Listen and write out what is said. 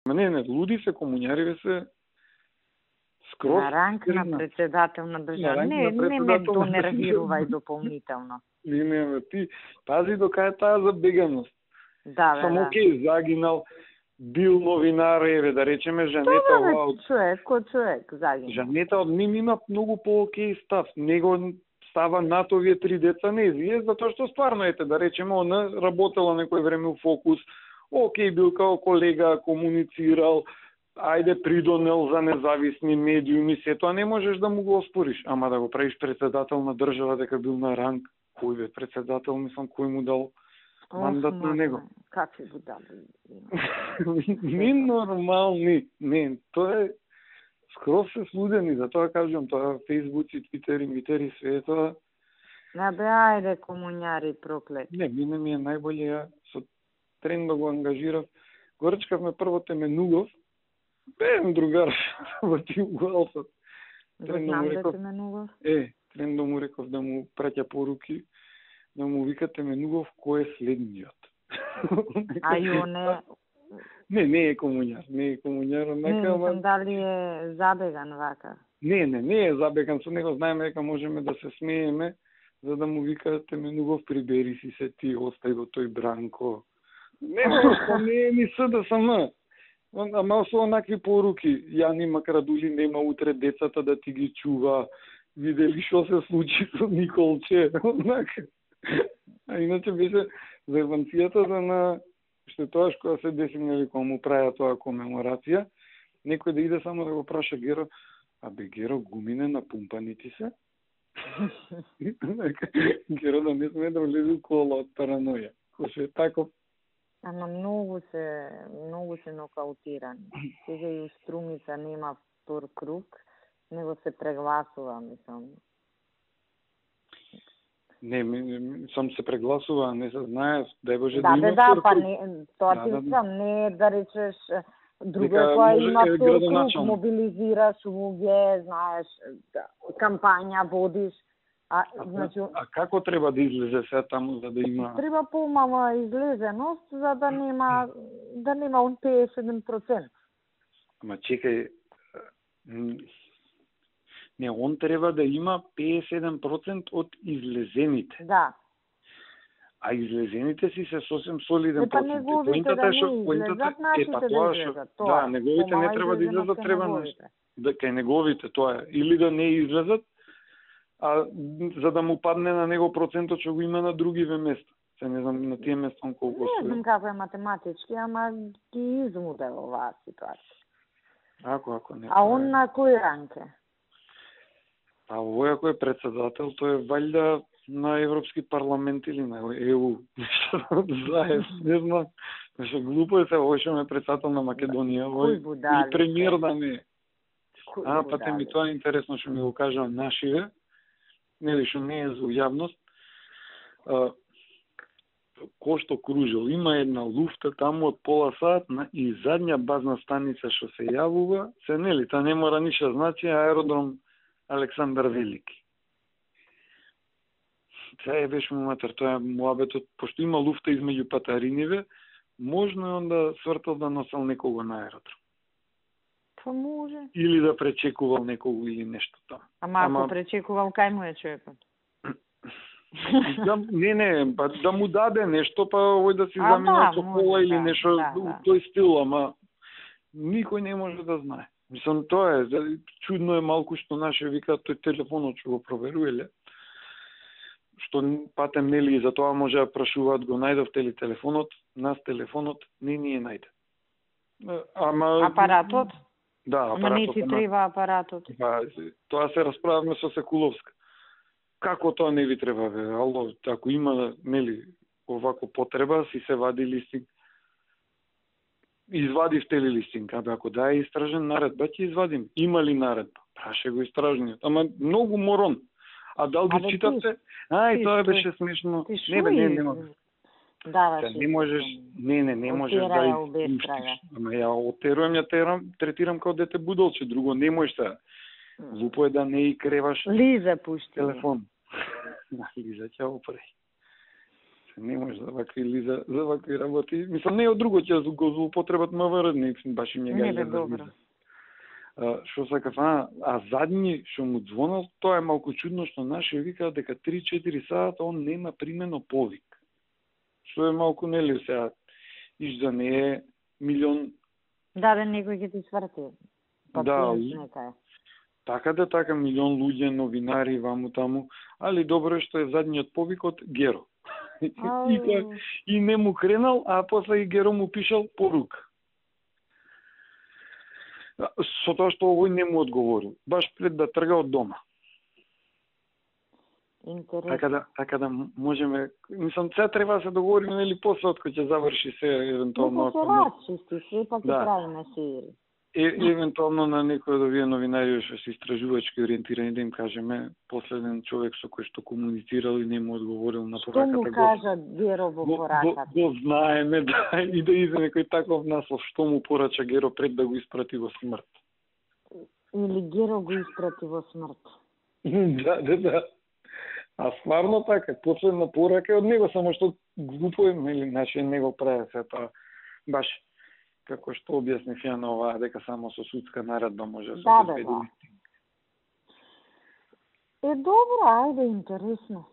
Не, луди се, комуњариве се скроз. На ранг на председател на држава. Не ме донервирувај дополнително. Не, ти пази дока е таа забеганост. Да, Само окей, загинал, бил новинар, еве да речеме Жанета од човек загинал. Жанета од ним има многу по-окей став. Него става над овие 3 деца нези, затоа што стварно да речеме она работела некој време у Фокус. Окей, бил као колега, комуницирал, ајде придонел за независни медиуми, се тоа не можеш да му го оспориш. Ама да го правиш председател на држава дека бил на ранг, кој бе председател, мислам, кој му дал мандат на него. Какви будали? Не нормални. Не, тоа е скроз се слудени, затоа кажам, тоа Фейсбук и Твитер и све тоа. Не бе, ајде комуњари проклет. Не, мене ми е најболje, ја со трен да го ангажирав. Горчкавме прво Теменугов, беем другар во Тиугалсот. Знам да Теменугов. Трен да му реков да му праќа поруки, да му вика Теменугов кој е следниот. А јо не... Не е комуњар, Не, дали е забеган вака? Не е забеган, со него знаеме дека можеме да се смееме, за да му вика Теменугов прибери си се ти, остај го тој Бранко. Не е ни СДСМ. Ама со онакви поруки, Јани Макрадули нема утре децата да ти ги чува, видели што се случи со Николче, онака. А иначе беше за еванцијата на што тоа што се деси, нели, кога му праја тоа комеморација, некој да иде само да го праша Геро, Геро, гумине напумпани ти се? Геро да не сме да влезе у кола од параноја. Кој е таков? Ама многу се нокаутирани. Сега и у Струмица нема втор круг, него се прегласува, мислам. Не, сам се прегласува, не се знае, дај Боже да има втор па круг. не, тоа ти сам, не да речеш друго која има втор круг, мобилизираш луѓе, знаеш, кампања водиш. Значи, како треба да излезе се таму за да има? Треба помала излезеност за да нема он 57%. Ама чекај, не, он треба да има 57% од излезените. Да. А излезените си се сосем солиден процент. Неговите да не излезат, нашите да излезат. Да, неговите не треба да излезат, треба нешто. Да, кај неговите тоа е. Или да не излезат, а за да му падне на него процентот што го има на другиве места. Се не знам на тие места колку се. Не знам како е математички, ама ги измудел оваа ситуација. Ако не. А он на кој ранг е? А овој ако е председател, тој е валјда на Европски парламент или на ЕУ. Не знам. Нешто глупо е се, овој што ме председател на Македонија, овој или премиер да не е. Па те ми тоа е интересно што ми го кажа нашиве. Нели што не е за јавност, кој што кружил. Има една луфта таму од пола сат и задња базна станица што се јавува, се нели, та не мора ништо значи, аеродром Александар Велики. Тоа е беше моментар, тоа е муабетот, пошто има луфта измеѓу патариниве, можно е онда свртал да носел некого на аеродром. Па може. Или да пречекувал некого или нешто там. Ама ако пречекувал, кај му е човекот? Не, па да му даде нешто, па овој да си замина со кола или нешто у тој стил, ама никој не може да знае. Мислам, тоа е, чудно е малку што наше викаат тој телефонот што го проверувале, што патем нели и за тоа може да прашуваат го најдовте ли телефонот, нас телефонот не ни е најден. Ама апаратот? Да, апаратот. Ама не ти треба апаратот. Тоа се расправавме со Секуловска. Како тоа не ви треба, бе? Ало, ако има, нели, овако потреба, си се вади листинг. Извадивте ли листинг? Ако да е истражен наредба, ќе извадим. Има ли наредба? Праше го истражниот. Ама многу морон. А дал ги читавте? И тоа беше смешно. Не може. Не можеш, не можеш да изпуштиш. Ама ја отерувам, третирам како дете будолче, друго не можеш да. Глупо е да не и креваш Лиза пушти телефон. Лиза ќе опре. не може за вакви или за вакви работи. Мислам, не од друго ќе го злоупотребат МВР, не баш им Не njega бе добро. Што сакав, а задни што му звонат, тоа е малку чудно што наши викаат дека 3-4 сата он нема примено повик. Што е малку нели сега, иш за не е милион. Да, бе, некој ќе ти сврти. Пациент нека е. Така милион луѓе, новинари, ваму таму, али добро е што е задниот повик од Геро. И не му кренал, а после и Геро му пишал порука. Со тоа што овој не му одговорил, баш пред да трга од дома. Интересно. Така да можеме, мислам, сега треба да се договориме нели после од кога ќе заврши се евентуално. Не се расчисти, се пак ќе правиме сири. Евентуално на некој од овие новинари што се истражувачки ориентирани да им кажеме последен човек со кој што комуницирал и не му одговорил на пораката. Што му кажа Геро во пораката? Го знаеме, да, и да иде некој таков наслов, што му порача Геро пред да го испрати во смрт. Или Геро го испрати во смрт. Да. А стварно така, последна порака е од него, само што глупо е, нели, значи не го прави се тоа. Баш како што објаснив ја на оваа, дека само со судска наредба може да се обезбеди. Добро, ајде, интересно.